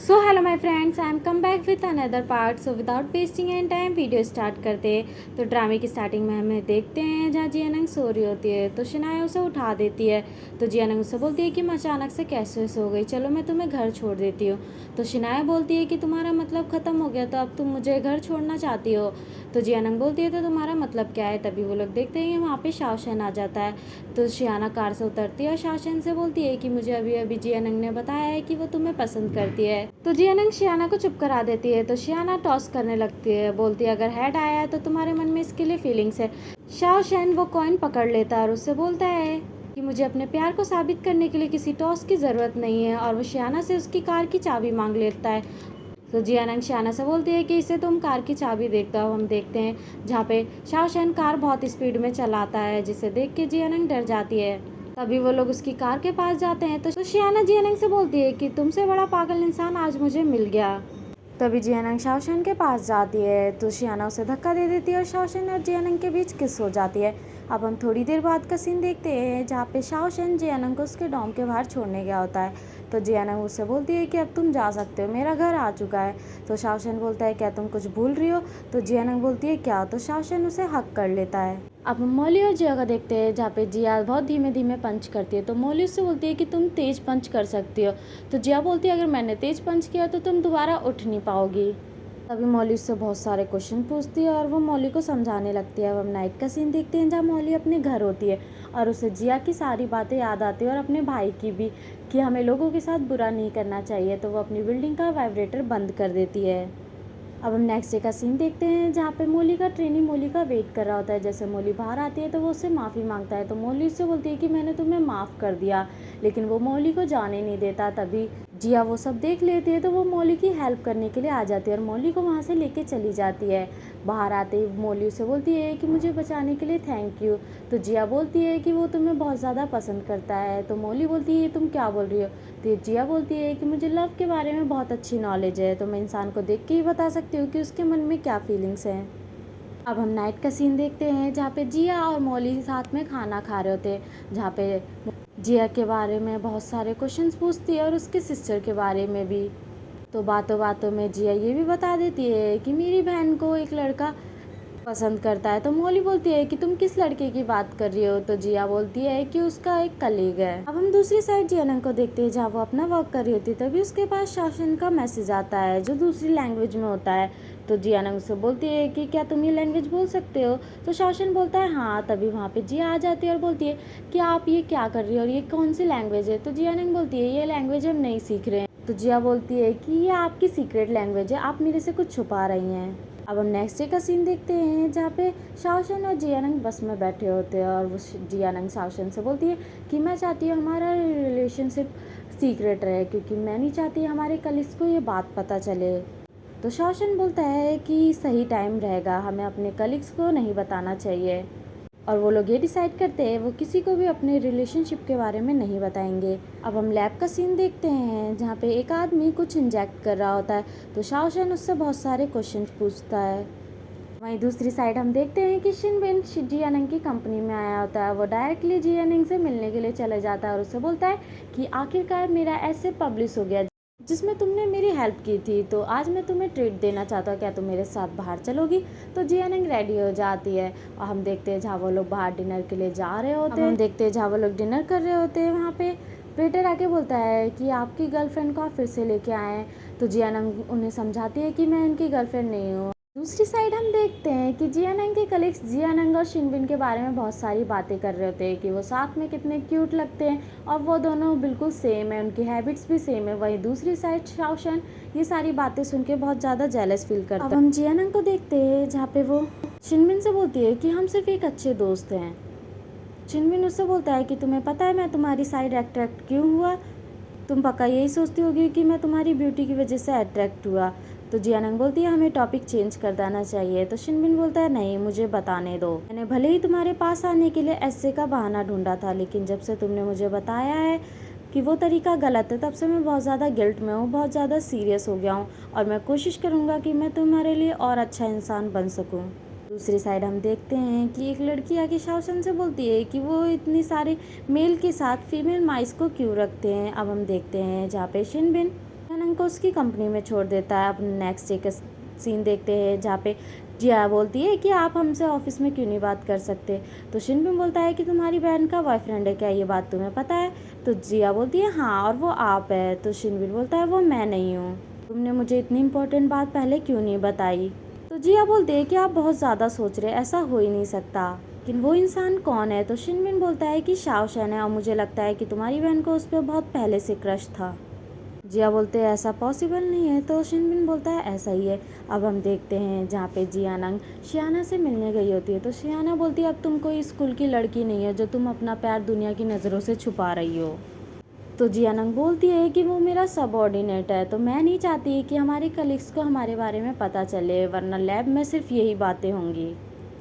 So hello my friends, I am come back with another part. So without wasting any time video start करते हैं। तो ड्रामे की starting में हमें देखते हैं जहाँ जियानंग सो रही होती है तो शिनाया उसे उठा देती है। तो जियानंग उससे बोलती है कि मैं अचानक से कैसे सो गई, चलो मैं तुम्हें घर छोड़ देती हूँ। तो शिनाया बोलती है कि तुम्हारा मतलब ख़त्म हो गया तो अब तुम मुझे घर छोड़ना चाहती हो। तो जियानंग बोलती है तो तुम्हारा मतलब क्या है। तभी वो लोग देखते हैं कि वहाँ पे शाओशन आ जाता है। तो शियाना कार से उतरती है और शाओशन से बोलती है कि मुझे अभी अभी जियानंग ने बताया है कि वो तुम्हें पसंद करती है। तो जियानंग शियाना को चुप करा देती है। तो शियाना टॉस करने लगती है, बोलती है अगर हेड आया है तो तुम्हारे मन में इसके लिए फीलिंग्स है। शाओशन वो कॉइन पकड़ लेता है और उससे बोलता है कि मुझे अपने प्यार को साबित करने के लिए किसी टॉस की ज़रूरत नहीं है, और वो शियाना से उसकी कार की चाबी मांग लेता है। तो जियानंग शियाना से बोलती है कि इसे तुम कार की चाबी देखता हो। हम देखते हैं जहाँ पे शाओशन कार बहुत स्पीड में चलाता है, जिसे देख के जियानंग डर जाती है। तभी वो लोग उसकी कार के पास जाते हैं तो शियाना जियानंग से बोलती है कि तुमसे बड़ा पागल इंसान आज मुझे मिल गया। तभी जियानंग शाओशन के पास जाती है तो शियाना उसे धक्का दे देती है और शाओशन और जियानंग के बीच किस हो जाती है। अब हम थोड़ी देर बाद का सीन देखते हैं जहाँ पे शाओशन जियानंग को उसके डॉम के बाहर छोड़ने गया होता है। तो जियानंग उससे बोलती है कि अब तुम जा सकते हो, मेरा घर आ चुका है। तो शाओशन बोलता है क्या तुम कुछ भूल रही हो। तो जियानंग बोलती है क्या। तो शाओशन उसे हक कर लेता है। अब हम मौली और जिया का देखते हैं जहाँ पे जिया बहुत धीमे धीमे पंच करती है। तो मौली उससे बोलती है कि तुम तेज पंच कर सकती हो। तो जिया बोलती है अगर मैंने तेज पंच किया तो तुम दोबारा उठ नहीं पाओगी। तभी मौली उससे बहुत सारे क्वेश्चन पूछती है और वो मौली को समझाने लगती है। अब हम नाइट का सीन देखते हैं जहाँ मौली अपने घर होती है और उसे जिया की सारी बातें याद आती है और अपने भाई की भी, कि हमें लोगों के साथ बुरा नहीं करना चाहिए। तो वो अपनी बिल्डिंग का वाइब्रेटर बंद कर देती है। अब हम नेक्स्ट डे का सीन देखते हैं जहाँ पे मोली का ट्रेनी मोली का वेट कर रहा होता है। जैसे मोली बाहर आती है तो वो उससे माफ़ी मांगता है। तो मोली उससे बोलती है कि मैंने तुम्हें माफ़ कर दिया, लेकिन वो मोली को जाने नहीं देता। तभी जिया वो सब देख लेती है तो वो मोली की हेल्प करने के लिए आ जाती है और मोली को वहाँ से लेके चली जाती है। बाहर आते ही मोली उससे बोलती है कि मुझे बचाने के लिए थैंक यू। तो जिया बोलती है कि वो तुम्हें बहुत ज़्यादा पसंद करता है। तो मोली बोलती है तुम क्या बोल रही हो। तो जिया बोलती है कि मुझे लव के बारे में बहुत अच्छी नॉलेज है, तो मैं इंसान को देख के ही बता सकती हूँ कि उसके मन में क्या फीलिंग्स हैं। अब हम नाइट का सीन देखते हैं जहाँ पे जिया और मौली साथ में खाना खा रहे होते हैं, जहाँ पे जिया के बारे में बहुत सारे क्वेश्चंस पूछती है और उसके सिस्टर के बारे में भी। तो बातों बातों में जिया ये भी बता देती है कि मेरी बहन को एक लड़का पसंद करता है। तो मौली बोलती है कि तुम किस लड़के की बात कर रही हो। तो जिया बोलती है कि उसका एक कलीग है। अब हम दूसरी साइड जियानंग को देखते हैं जहाँ वो अपना वर्क कर रही होती है। तभी उसके पास शासन का मैसेज आता है जो दूसरी लैंग्वेज में होता है। तो जियानंग उससे बोलती है कि क्या तुम ये लैंग्वेज बोल सकते हो। तो शासन बोलता है हाँ। तभी वहाँ पे जिया आ जाती है और बोलती है कि आप ये क्या कर रही हो और ये कौन सी लैंग्वेज है। तो जियानंग बोलती है ये लैंग्वेज हम नहीं सीख रहे हैं। तो जिया बोलती है कि ये आपकी सीक्रेट लैंग्वेज है, आप मेरे से कुछ छुपा रही हैं। अब हम नेक्स्ट डे का सीन देखते हैं जहाँ पे शाओशन और जियानंग बस में बैठे होते हैं और वो जियानंग शाओशन से बोलती है कि मैं चाहती हूँ हमारा रिलेशनशिप सीक्रेट रहे, क्योंकि मैं नहीं चाहती हमारे कलीग्स को ये बात पता चले। तो शाओशन बोलता है कि सही टाइम रहेगा, हमें अपने कलीग्स को नहीं बताना चाहिए। और वो लोग ये डिसाइड करते हैं वो किसी को भी अपने रिलेशनशिप के बारे में नहीं बताएंगे। अब हम लैब का सीन देखते हैं जहाँ पे एक आदमी कुछ इंजेक्ट कर रहा होता है। तो शाओशन उससे बहुत सारे क्वेश्चन पूछता है। वहीं दूसरी साइड हम देखते हैं कि शिनबिन जियानंग की कंपनी में आया होता है। वो डायरेक्टली जियानंग से मिलने के लिए चले जाता है और उससे बोलता है कि आखिरकार मेरा ऐसे पब्लिश हो गया जिसमें तुमने मेरी हेल्प की थी, तो आज मैं तुम्हें ट्रीट देना चाहता हूँ, क्या तुम मेरे साथ बाहर चलोगी। तो जियानंग रेडी हो जाती है और हम देखते हैं जहाँ वो लोग बाहर डिनर के लिए जा रहे होते हैं। हम देखते हैं जहाँ वो लोग डिनर कर रहे होते हैं वहाँ पे वेटर आके बोलता है कि आपकी गर्लफ्रेंड को आप फिर से लेके आए हैं। तो जियानंग उन्हें समझाती है कि मैं इनकी गर्लफ्रेंड नहीं हूँ। दूसरी साइड हम देखते हैं कि जियानंग के कलीग्स जियानंग और शिनबिन के बारे में बहुत सारी बातें कर रहे होते हैं कि वो साथ में कितने क्यूट लगते हैं और वो दोनों बिल्कुल सेम है, उनकी हैबिट्स भी सेम है। वहीं दूसरी साइड शाओशन ये सारी बातें सुन के बहुत ज़्यादा जेलस फील करता है। अब हम जियानंग को देखते हैं जहाँ पे वो शिनबिन से बोलती है कि हम सिर्फ एक अच्छे दोस्त हैं। शिनबिन उससे बोलता है कि तुम्हें पता है मैं तुम्हारी साइड अट्रैक्ट क्यों हुआ। तुम पक्का यही सोचती होगी कि मैं तुम्हारी ब्यूटी की वजह से अट्रैक्ट हुआ। तो जियानंग बोलती है हमें टॉपिक चेंज कर देना चाहिए। तो शिनबिन बोलता है नहीं, मुझे बताने दो। मैंने भले ही तुम्हारे पास आने के लिए ऐसे का बहाना ढूंढा था, लेकिन जब से तुमने मुझे बताया है कि वो तरीका गलत है, तब से मैं बहुत ज़्यादा गिल्ट में हूँ, बहुत ज़्यादा सीरियस हो गया हूँ और मैं कोशिश करूँगा कि मैं तुम्हारे लिए और अच्छा इंसान बन सकूँ। दूसरी साइड हम देखते हैं कि एक लड़की आके शाओशन से बोलती है कि वो इतनी सारे मेल के साथ फीमेल माइस को क्यों रखते हैं। अब हम देखते हैं जहाँ पे शिनबिन जियानंग को उसकी कंपनी में छोड़ देता है। अब नेक्स्ट डे का सीन देखते हैं जहाँ पे जिया बोलती है कि आप हमसे ऑफिस में क्यों नहीं बात कर सकते। तो शिनबिन बोलता है कि तुम्हारी बहन का बॉयफ्रेंड है क्या, ये बात तुम्हें पता है। तो जिया बोलती है हाँ, और वो आप है। तो शिनबिन बोलता है वो मैं नहीं हूँ, तुमने मुझे इतनी इम्पोर्टेंट बात पहले क्यों नहीं बताई। तो जिया बोलती है कि आप बहुत ज़्यादा सोच रहे, ऐसा हो ही नहीं सकता। लेकिन वो इंसान कौन है। तो शिनबिन बोलता है कि शाओशन है, और मुझे लगता है कि तुम्हारी बहन को उस पर बहुत पहले से क्रश था। जिया बोलते हैं ऐसा पॉसिबल नहीं है। तो शिनबिन बोलता है ऐसा ही है। अब हम देखते हैं जहाँ पे जियानंग शियाना से मिलने गई होती है। तो शियाना बोलती है अब तुम कोई स्कूल की लड़की नहीं है जो तुम अपना प्यार दुनिया की नज़रों से छुपा रही हो। तो जियानंग बोलती है कि वो मेरा सबऑर्डिनेट है, तो मैं नहीं चाहती कि हमारे कलीग्स को हमारे बारे में पता चले, वरना लैब में सिर्फ यही बातें होंगी।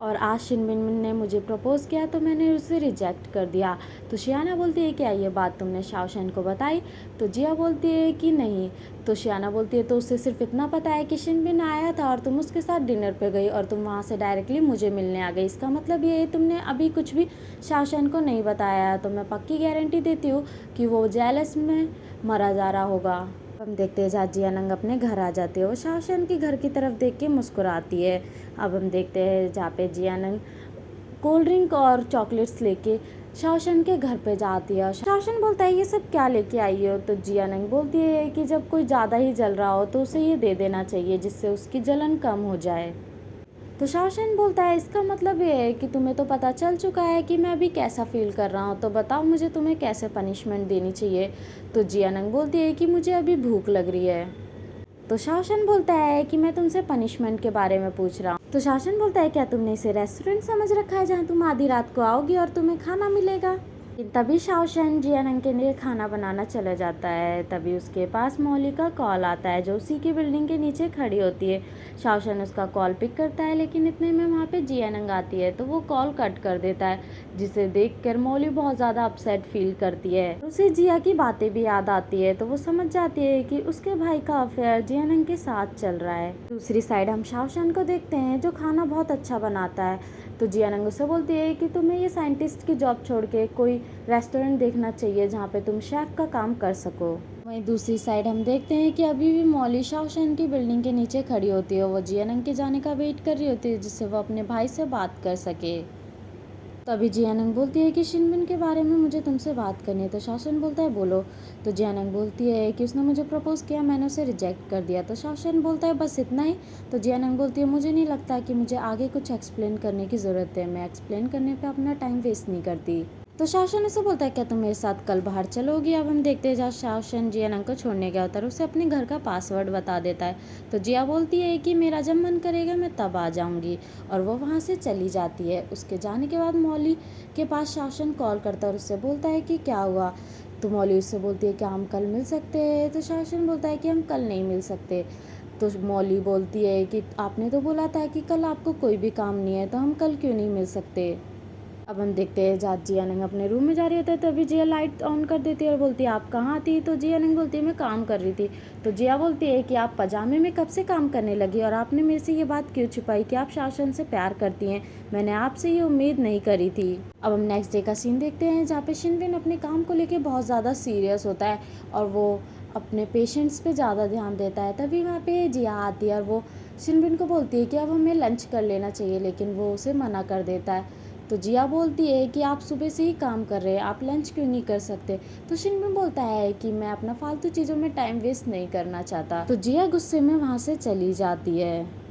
और आज शिनबिन ने मुझे प्रपोज़ किया तो मैंने उसे रिजेक्ट कर दिया। तो शियाना बोलती है क्या ये बात तुमने शाओशन को बताई। तो जिया बोलती है कि नहीं। तो शियाना बोलती है तो उसे सिर्फ इतना पता है कि शिनबिन आया था और तुम उसके साथ डिनर पे गई और तुम वहाँ से डायरेक्टली मुझे मिलने आ गई। इसका मतलब ये है तुमने अभी कुछ भी शाओशन को नहीं बताया। तो मैं पक्की गारंटी देती हूँ कि वो जेलस में मरा जा रहा होगा। हम देखते हैं जहाँ जियानंग अपने घर आ जाती है, वो शाओशन के घर की तरफ देख के मुस्कुराती है। अब हम देखते हैं जहाँ पे जियानंग कोल्ड ड्रिंक और चॉकलेट्स लेके शाओशन के घर पे जाती है। शाओशन बोलता है ये सब क्या लेके आई हो। तो जियानंग बोलती है कि जब कोई ज़्यादा ही जल रहा हो तो उसे ये दे देना चाहिए जिससे उसकी जलन कम हो जाए। तो शाओशन बोलता है इसका मतलब ये है कि तुम्हें तो पता चल चुका है कि मैं अभी कैसा फील कर रहा हूँ, तो बताओ मुझे तुम्हें कैसे पनिशमेंट देनी चाहिए। तो जियानंग बोलती है कि मुझे अभी भूख लग रही है। तो शाओशन बोलता है कि मैं तुमसे पनिशमेंट के बारे में पूछ रहा हूँ। तो शाओशन बोलता है क्या तुमने इसे रेस्टोरेंट समझ रखा है जहाँ तुम आधी रात को आओगी और तुम्हें खाना मिलेगा। तभी शाओशन जियानंग के लिए खाना बनाना चला जाता है। तभी उसके पास मौली का कॉल आता है जो उसी की बिल्डिंग के नीचे खड़ी होती है। शाओशन उसका कॉल पिक करता है, लेकिन इतने में वहाँ पे जियानंग आती है तो वो कॉल कट कर देता है, जिसे देखकर मौली बहुत ज़्यादा अपसेट फील करती है। उसे जिया की बातें भी याद आती है तो वो समझ जाती है कि उसके भाई का अफेयर जियानंग के साथ चल रहा है। दूसरी साइड हम शाओशन को देखते हैं जो खाना बहुत अच्छा बनाता है। तो जियानंग उससे बोलती है कि तुम्हें ये साइंटिस्ट की जॉब छोड़ के कोई रेस्टोरेंट देखना चाहिए जहाँ पे तुम शेफ का काम कर सको। वहीं दूसरी साइड हम देखते हैं कि अभी भी मौली शाओशन की बिल्डिंग के नीचे खड़ी होती है। वो जियानंग के जाने का वेट कर रही होती है जिससे वो अपने भाई से बात कर सके। तभी जियानंग बोलती है कि शिनबिन के बारे में मुझे तुमसे बात करनी है। तो शाओशन बोलता है बोलो। तो जियानंग बोलती है कि उसने मुझे प्रपोज़ किया, मैंने उसे रिजेक्ट कर दिया। तो शाओशन बोलता है बस इतना ही। तो जियानंग बोलती है मुझे नहीं लगता कि मुझे आगे कुछ एक्सप्लेन करने की ज़रूरत है, मैं एक्सप्लेन करने पर अपना टाइम वेस्ट नहीं करती। तो शाओशन उसे बोलता है क्या तुम मेरे साथ कल बाहर चलोगी। अब हम देखते हैं जहाँ शाओशन जियानंग को छोड़ने गया होता है, उसे अपने घर का पासवर्ड बता देता है। तो जिया बोलती है कि मेरा जब मन करेगा मैं तब आ जाऊंगी, और वो वहाँ से चली जाती है। उसके जाने के बाद मौली के पास शाओशन कॉल करता है और उससे बोलता है कि क्या हुआ। तो मौली उससे बोलती है क्या हम कल मिल सकते हैं। तो शाओशन बोलता है कि हम कल नहीं मिल सकते। तो मौली बोलती है कि आपने तो बोला था कि कल आपको कोई भी काम नहीं है, तो हम कल क्यों नहीं मिल सकते। अब हम देखते हैं जहाँ जियानंग अपने रूम में जा रही होता है तभी जिया लाइट ऑन कर देती है और बोलती है आप कहाँ थी। तो जियानंग बोलती है मैं काम कर रही थी। तो जिया बोलती है कि आप पजामे में कब से काम करने लगी और आपने मेरे से ये बात क्यों छुपाई कि आप शाओशन से प्यार करती हैं, मैंने आपसे ये उम्मीद नहीं करी थी। अब हम नेक्स्ट डे का सीन देखते हैं जहाँ पे शिनबिन अपने काम को लेकर बहुत ज़्यादा सीरियस होता है और वो अपने पेशेंट्स पे ज़्यादा ध्यान देता है। तभी वहाँ पे जिया आती है और वो शिनबिन को बोलती है कि अब हमें लंच कर लेना चाहिए, लेकिन वो उसे मना कर देता है। तो जिया बोलती है कि आप सुबह से ही काम कर रहे हैं, आप लंच क्यों नहीं कर सकते। तो शिनबिन बोलता है कि मैं अपना फालतू चीज़ों में टाइम वेस्ट नहीं करना चाहता। तो जिया गुस्से में वहाँ से चली जाती है।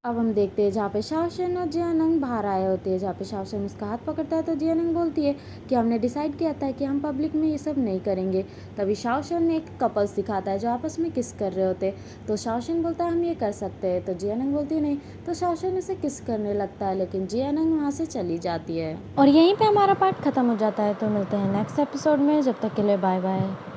अब हम देखते हैं जहाँ पे शाओशन और जियानंग बाहर आए होते हैं, जहाँ पे शाओशन उसका हाथ पकड़ता है। तो जियानंग बोलती है कि हमने डिसाइड किया था कि हम पब्लिक में ये सब नहीं करेंगे। तभी शाओशन एक कपल्स दिखाता है जो आपस में किस कर रहे होते हैं। तो शाओशन बोलता है हम ये कर सकते हैं। तो जियानंग बोलती है नहीं। तो शाओशन उसे किस करने लगता है, लेकिन जियानंग वहाँ से चली जाती है और यहीं पर हमारा पार्ट खत्म हो जाता है। तो मिलते हैं नेक्स्ट एपिसोड में, जब तक के लिए बाय बाय।